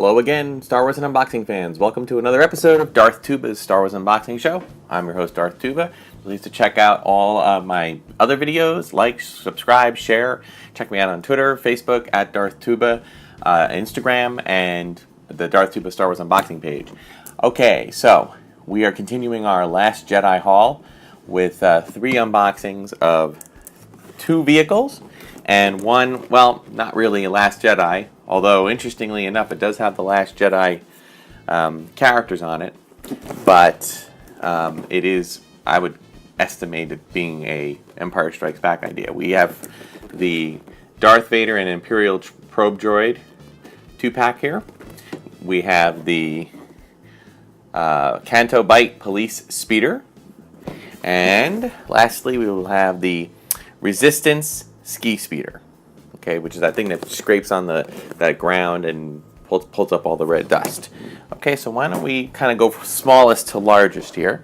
Hello again, Star Wars and Unboxing fans. Welcome to another episode of Darth Tuba's Star Wars Unboxing Show. I'm your host, Darth Tuba. Please to check out all of my other videos. Like, subscribe, share. Check me out on Twitter, Facebook, at Darth Tuba, Instagram, and the Darth Tuba Star Wars Unboxing page. Okay, so we are continuing our Last Jedi haul with 3 unboxings of 2 vehicles and one, well, not really a Last Jedi, although interestingly enough it does have the Last Jedi characters on it, but it is, I would estimate it being a Empire Strikes Back idea. We have the Darth Vader and Imperial Probe Droid 2-pack here. We have the Canto Bight Police Speeder, and lastly we will have the Resistance Ski Speeder, okay, which is that thing that scrapes on that ground and pulls up all the red dust. Okay, so why don't we kind of go from smallest to largest here.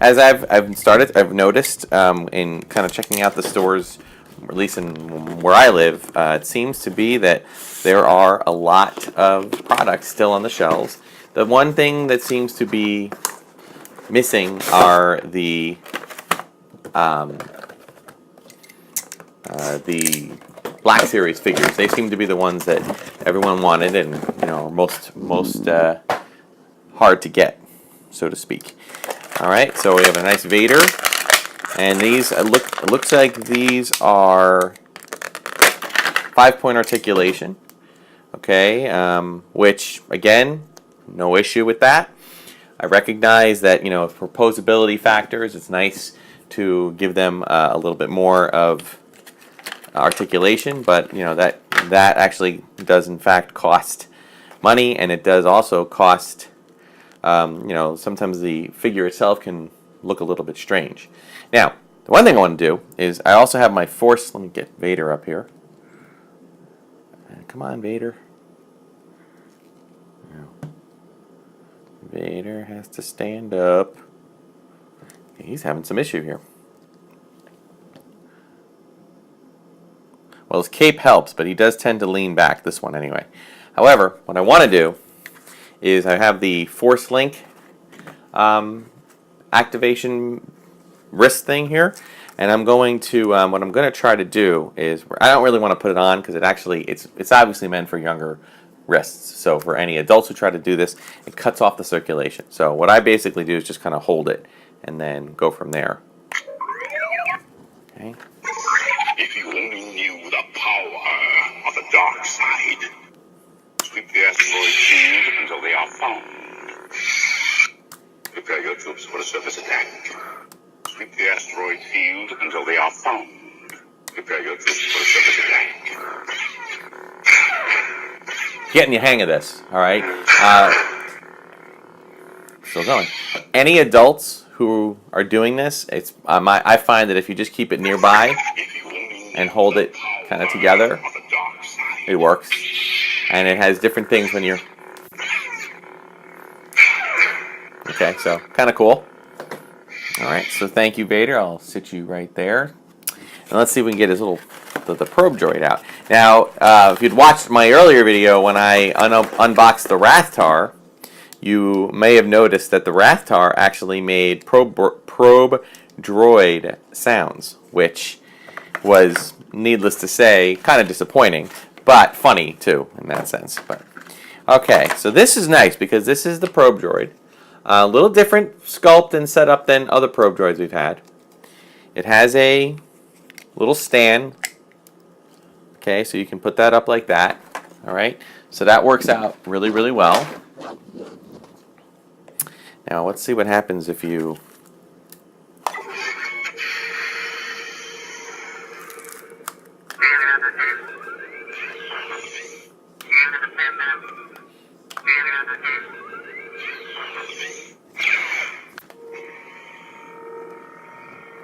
As I've noticed in kind of checking out the stores, at least in where I live, it seems to be that there are a lot of products still on the shelves. The one thing that seems to be missing are the Black Series figures. They seem to be the ones that everyone wanted and, you know, most hard to get, so to speak. All right, so we have a nice Vader, and these it looks like these are 5-point articulation. Okay, which again, no issue with that. I recognize that, you know, for posability factors, it's nice to give them a little bit more of articulation, but you know that actually does in fact cost money, and it does also cost, you know, sometimes the figure itself can look a little bit strange. Now, the one thing I want to do is I also have my Force. Let me get Vader up here. Come on, Vader. Vader has to stand up. He's having some issue here. Well, his cape helps, but he does tend to lean back, this one anyway. However, what I want to do is I have the Force Link activation wrist thing here, and I'm going to, what I'm going to try to do is, I don't really want to put it on because it's obviously meant for younger wrists. So for any adults who try to do this, it cuts off the circulation. So what I basically do is just kind of hold it and then go from there. Okay. If you only knew the power of the dark side, sweep the asteroid field until they are found. Prepare your troops for a surface attack. Sweep the asteroid field until they are found. Prepare your troops for a surface attack. Getting the hang of this, all right? Still going. Any adults who are doing this, it's I find that if you just keep it nearby and hold it kind of together, it works. And it has different things when you're... Okay, so kind of cool. All right, so thank you, Vader. I'll sit you right there. And let's see if we can get his little the probe droid out. Now, if you'd watched my earlier video when I unboxed the Rathtar, you may have noticed that the Rathtar actually made probe droid sounds, which was, needless to say, kind of disappointing, but funny too in that sense. But okay, so this is nice because this is the probe droid. A little different sculpt and setup than other probe droids we've had. It has a little stand. Okay, so you can put that up like that. All right, so that works out really, really well. Now let's see what happens if you...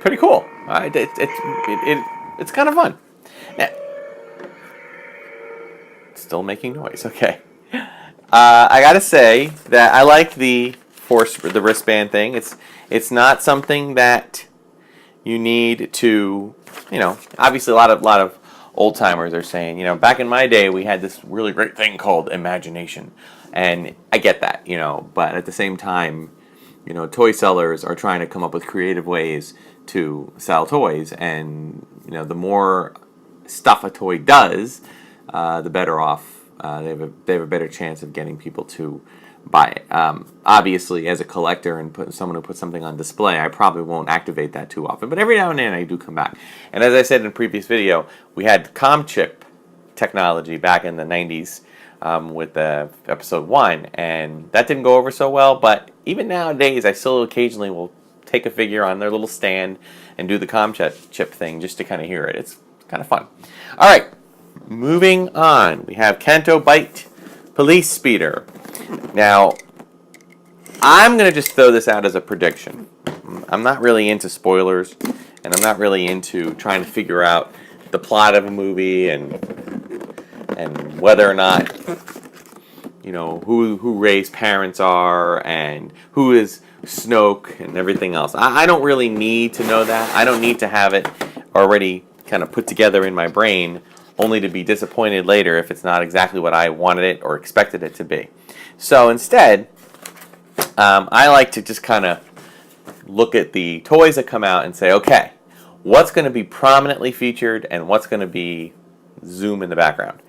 Pretty cool. It's kind of fun. Now, still making noise. Okay. I gotta say that I like the wristband thing. It's not something that you need to, you know, obviously a lot of old timers are saying, you know, back in my day we had this really great thing called imagination, and I get that, you know, but at the same time, you know, toy sellers are trying to come up with creative ways to sell toys, and you know, the more stuff a toy does, the better off they have a better chance of getting people to buy it. Obviously, as a collector and someone who puts something on display, I probably won't activate that too often, but every now and then I do come back. And as I said in a previous video, we had comm chip technology back in the 90s with episode 1, and that didn't go over so well, but even nowadays I still occasionally will take a figure on their little stand and do the comm chip thing just to kind of hear it. It's kind of fun. All right, moving on. We have Canto Bight Police Speeder. Now, I'm going to just throw this out as a prediction. I'm not really into spoilers, and I'm not really into trying to figure out the plot of a movie and whether or not, you know, who Rey's parents are and who is Snoke and everything else. I don't really need to know that. I don't need to have it already kind of put together in my brain, only to be disappointed later if it's not exactly what I wanted it or expected it to be. So instead, I like to just kind of look at the toys that come out and say, okay, what's going to be prominently featured and what's going to be zoom in the background.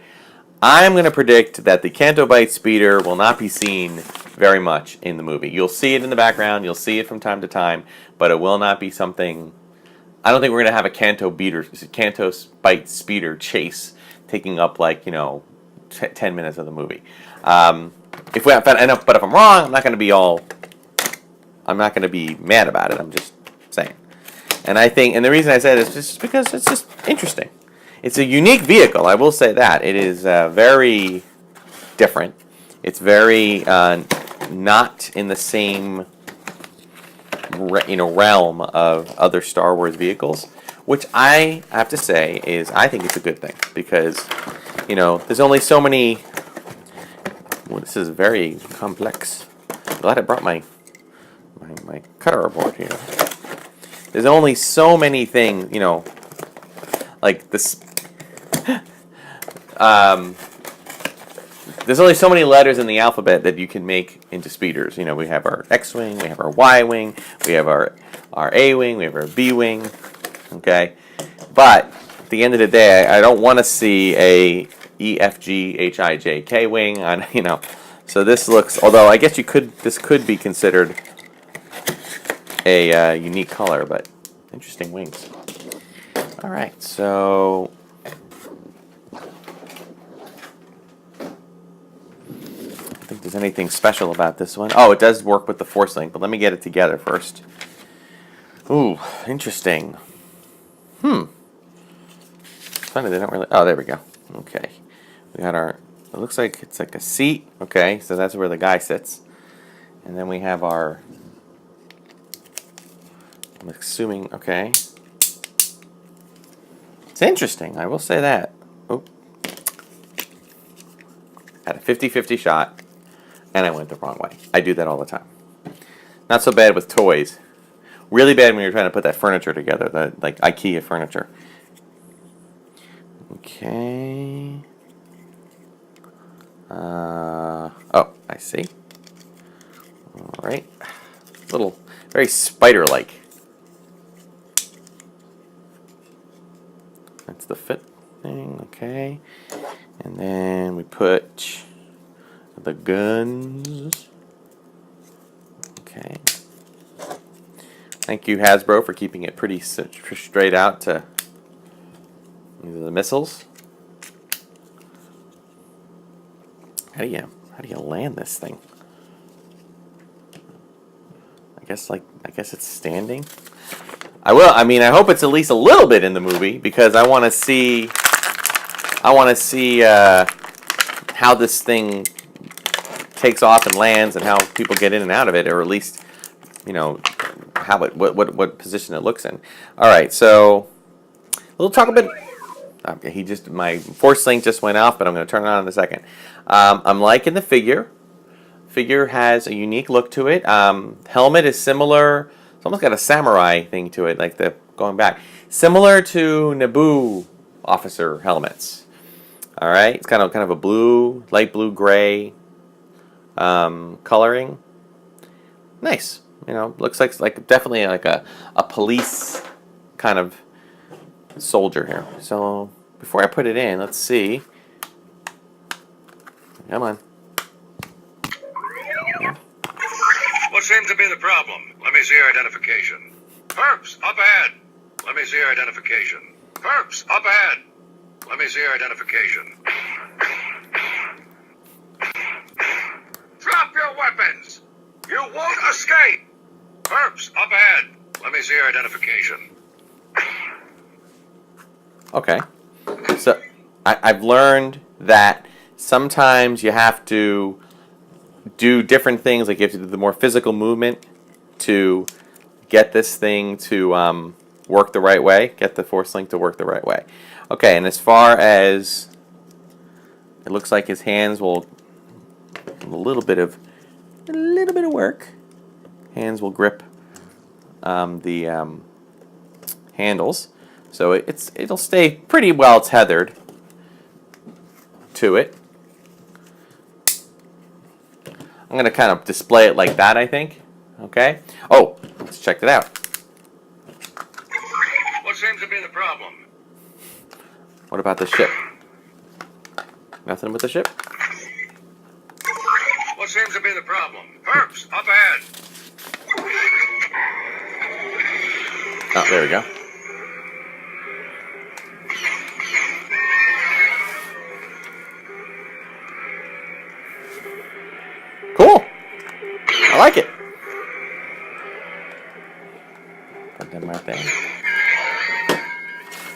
I'm going to predict that the Canto Bight Speeder will not be seen very much in the movie. You'll see it in the background, you'll see it from time to time, but it will not be something. I don't think we're going to have a Canto Bight Speeder chase taking up, like, you know, 10 minutes of the movie. But if I'm wrong, I'm not going to be mad about it. I'm just saying. And the reason I say this is just because it's just interesting. It's a unique vehicle, I will say that. It is very different. It's very not in the same realm of other Star Wars vehicles, which I have to say is I think it's a good thing, because, you know, there's only so many. Well, this is very complex. I'm glad I brought my cutter aboard here. There's only so many things, you know, like this. There's only so many letters in the alphabet that you can make into speeders. You know, we have our X-wing, we have our Y-wing, we have our A-wing, we have our B-wing. Okay, but at the end of the day, I don't want to see a E, F, G, H, I, J, K wing on, you know. So this looks, although I guess this could be considered a unique color, but interesting wings. All right, so I don't think there's anything special about this one. Oh, it does work with the Force Link, but let me get it together first. Ooh, interesting. Funny, they don't really. Oh, there we go. Okay, we got our. It looks like it's like a seat. Okay, so that's where the guy sits, and then we have our. I'm assuming. Okay, it's interesting. I will say that. Oh, had a 50-50 shot, and I went the wrong way. I do that all the time. Not so bad with toys. Really bad when you're trying to put that furniture together, that like IKEA furniture. Okay. Oh, I see. All right. Little, very spider-like. That's the fit thing. Okay. And then we put the guns. Okay. Thank you, Hasbro, for keeping it pretty straight out to. These are the missiles. How do you land this thing? I guess it's standing. I mean, I hope it's at least a little bit in the movie, because I want to see how this thing takes off and lands and how people get in and out of it, or at least, you know, how what position it looks in. All right, so we'll talk a bit. My Force Link just went off, but I'm going to turn it on in a second. I'm liking the figure. Figure has a unique look to it. Helmet is similar. It's almost got a samurai thing to it, like the going back. Similar to Naboo officer helmets. All right, it's kind of a blue, light blue gray coloring. Nice. You know, looks like definitely like a police kind of soldier here. So before I put it in, let's see. Come on. Yeah. What seems to be the problem? Let me see your identification. Perps, up ahead. Let me see your identification. Perps, up ahead. Let me see your identification. Drop your weapons! You won't escape! Perps, up ahead. Let me see your identification. Okay. So I've learned that sometimes you have to do different things, like you have to do the more physical movement to get this thing to work the right way, get the force link to work the right way. Okay, and as far as it looks like his hands will a little bit of work. Hands will grip the handles, so it'll stay pretty well tethered to it. I'm going to kind of display it like that, I think. Okay. Oh, let's check it out. What seems to be the problem? What about the ship? Nothing with the ship? What seems to be the problem? Perps, up ahead. Oh, there we go. Cool. I like it. Put them right there.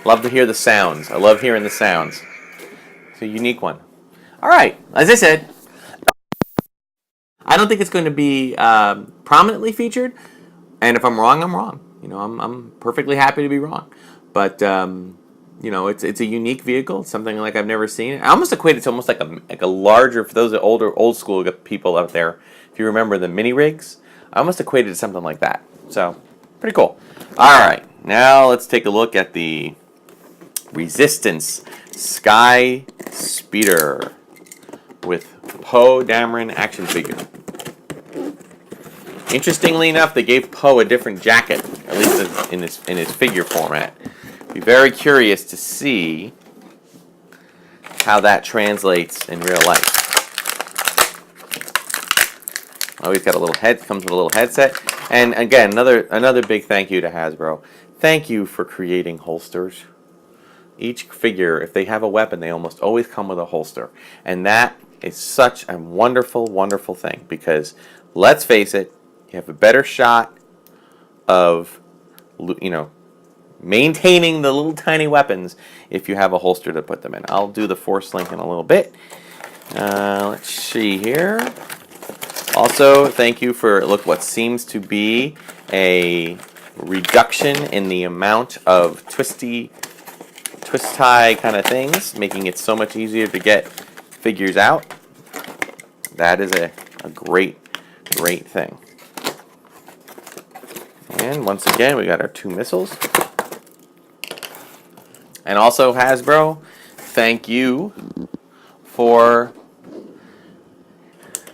Love to hear the sounds. I love hearing the sounds. It's a unique one. All right. As I said, I don't think it's going to be prominently featured. And if I'm wrong, I'm wrong. You know, I'm perfectly happy to be wrong. But you know, it's a unique vehicle. It's something like I've never seen. I almost equate it to almost like a larger, for those old school people out there, if you remember the mini rigs, I almost equated it to something like that. So pretty cool. All right, now let's take a look at the Resistance Sky Speeder with Poe Dameron action figure. Interestingly enough, they gave Poe a different jacket, at least in his figure format. Be very curious to see how that translates in real life. Oh, he's got a little comes with a little headset. And again, another big thank you to Hasbro. Thank you for creating holsters. Each figure, if they have a weapon, they almost always come with a holster. And that is such a wonderful, wonderful thing, because let's face it, you have a better shot of, you know, maintaining the little tiny weapons if you have a holster to put them in. I'll do the force link in a little bit. Let's see here. Also, thank you for what seems to be a reduction in the amount of twist tie kind of things, making it so much easier to get figures out. That is a great thing. And once again, we got our 2 missiles. And also, Hasbro, thank you for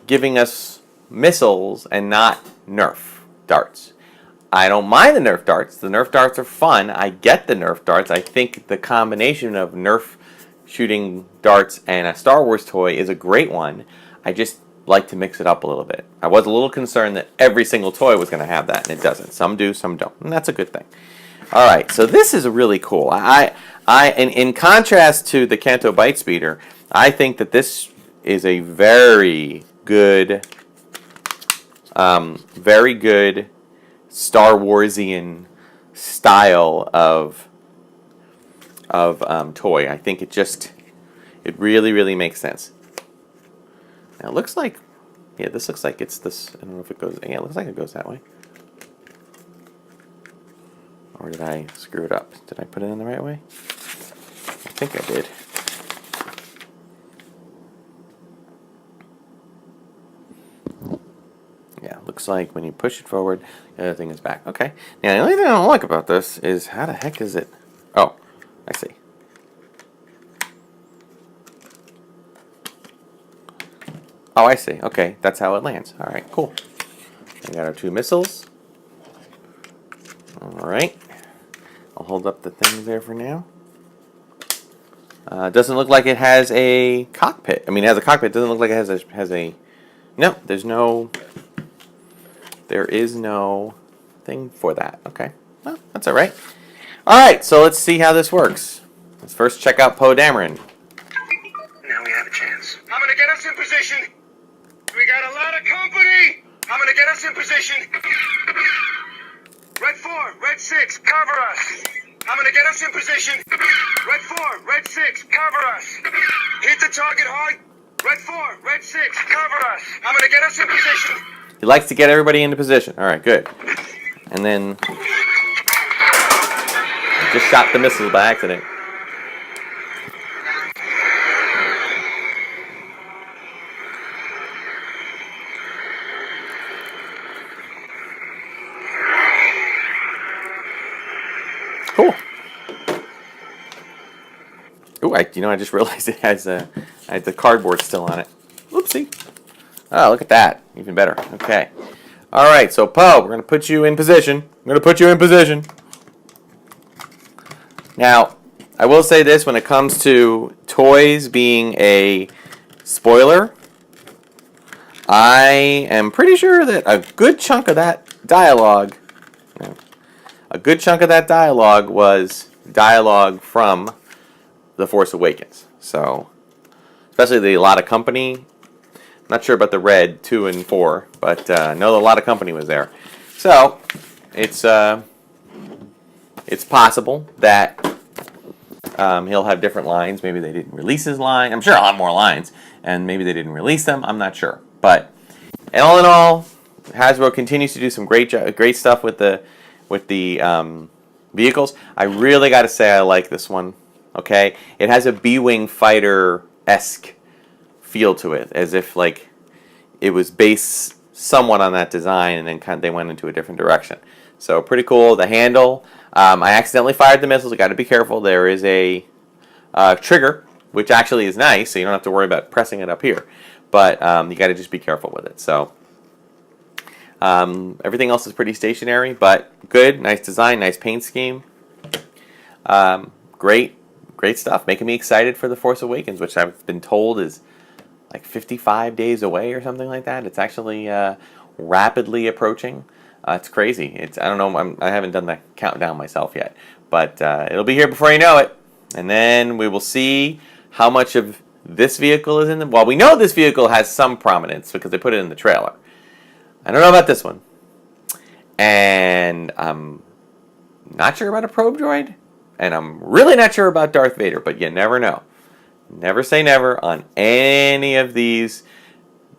giving us missiles and not Nerf darts. I don't mind the Nerf darts. The Nerf darts are fun. I get the Nerf darts. I think the combination of Nerf shooting darts and a Star Wars toy is a great one. I just like to mix it up a little bit. I was a little concerned that every single toy was going to have that, and it doesn't. Some do, some don't, and that's a good thing. All right, so this is really cool. In contrast to the Canto Bite Speeder, I think that this is a very good Star Warsian style of toy. I think it really makes sense. Now it looks like, yeah, this looks like it's this. I don't know if it goes. Yeah, it looks like it goes that way. Or did I screw it up? Did I put it in the right way? I think I did. Yeah, looks like when you push it forward, the other thing is back. Okay. Now, the only thing I don't like about this is how the heck is it? Oh, I see. Oh, I see. Okay, that's how it lands. All right, cool. We got our 2 missiles. All right. I'll hold up the things there for now. Doesn't look like it has a cockpit. I mean, it has a cockpit. It doesn't look like it has a. No, there is no thing for that. Okay, well, that's all right. All right, so let's see how this works. Let's first check out Poe Dameron. Now we have a chance. I'm gonna get us in position. We got a lot of company. I'm gonna get us in position. Red 4, Red 6, cover us. I'm gonna get us in position. Red 4, Red 6, cover us. Hit the target hard. Red 4, Red 6, cover us. I'm gonna get us in position. He likes to get everybody into position. All right, good. And then just shot the missiles by accident. Cool. Oh, I just realized it has the cardboard still on it. Oopsie. Oh, look at that. Even better. Okay. All right, so Poe, we're going to put you in position. Now, I will say this when it comes to toys being a spoiler, I am pretty sure that a good chunk of that dialogue was dialogue from The Force Awakens. So, especially the lot of company. Not sure about the red 2 and 4, but I know a lot of company was there. So, it's possible that he'll have different lines. Maybe they didn't release his line. I'm sure he'll have more lines, and maybe they didn't release them. I'm not sure, but all in all, Hasbro continues to do some great stuff with the vehicles. I really got to say I like this one. Okay, it has a B-wing fighter-esque feel to it, as if like it was based somewhat on that design, and then they went into a different direction. So pretty cool. The handle. I accidentally fired the missiles. I got to be careful. There is a trigger, which actually is nice, so you don't have to worry about pressing it up here. But you got to just be careful with it. So everything else is pretty stationary, but good. Nice design. Nice paint scheme. Great stuff. Making me excited for The Force Awakens, which I've been told is like 55 days away or something like that. It's actually rapidly approaching. It's crazy. I don't know. I haven't done the countdown myself yet, but it'll be here before you know it. And then we will see how much of this vehicle is in the. Well, we know this vehicle has some prominence because they put it in the trailer. I don't know about this one, and I'm not sure about a probe droid, and I'm really not sure about Darth Vader. But you never know. Never say never on any of these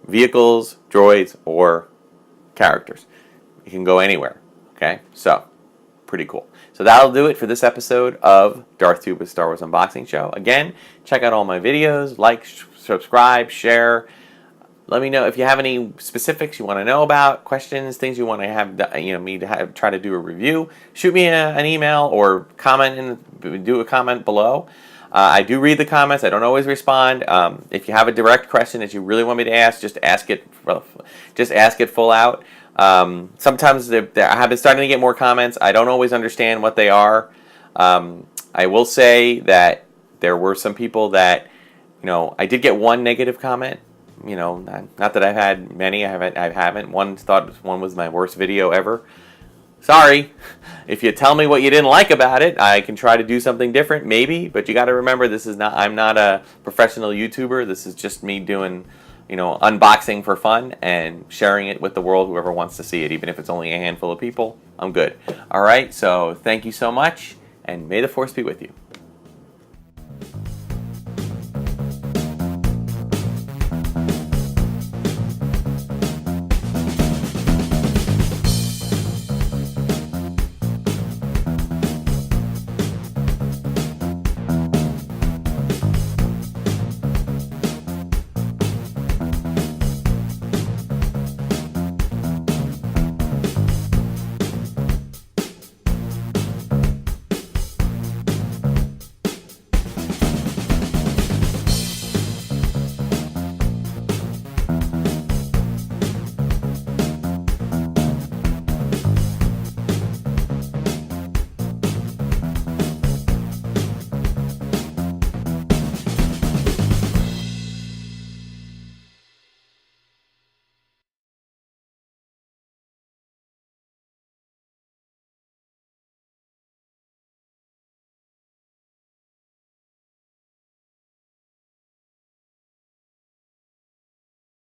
vehicles, droids, or characters. You can go anywhere. Okay? So, pretty cool. So that'll do it for this episode of Darth Tuba's Star Wars Unboxing Show. Again, check out all my videos. Like, subscribe, share. Let me know if you have any specifics you want to know about, questions, things you want to have, me to try to do a review. Shoot me an email or do a comment below. I do read the comments. I don't always respond. If you have a direct question that you really want me to ask, just ask it full out. Sometimes I have been starting to get more comments. I don't always understand what they are. I will say that there were some people that, I did get one negative comment. Not that I've had many. I haven't. One thought one was my worst video ever. Sorry. If you tell me what you didn't like about it, I can try to do something different, maybe. But you got to remember, I'm not a professional YouTuber. This is just me doing, unboxing for fun and sharing it with the world, whoever wants to see it. Even if it's only a handful of people, I'm good. All right, so thank you so much, and may the Force be with you.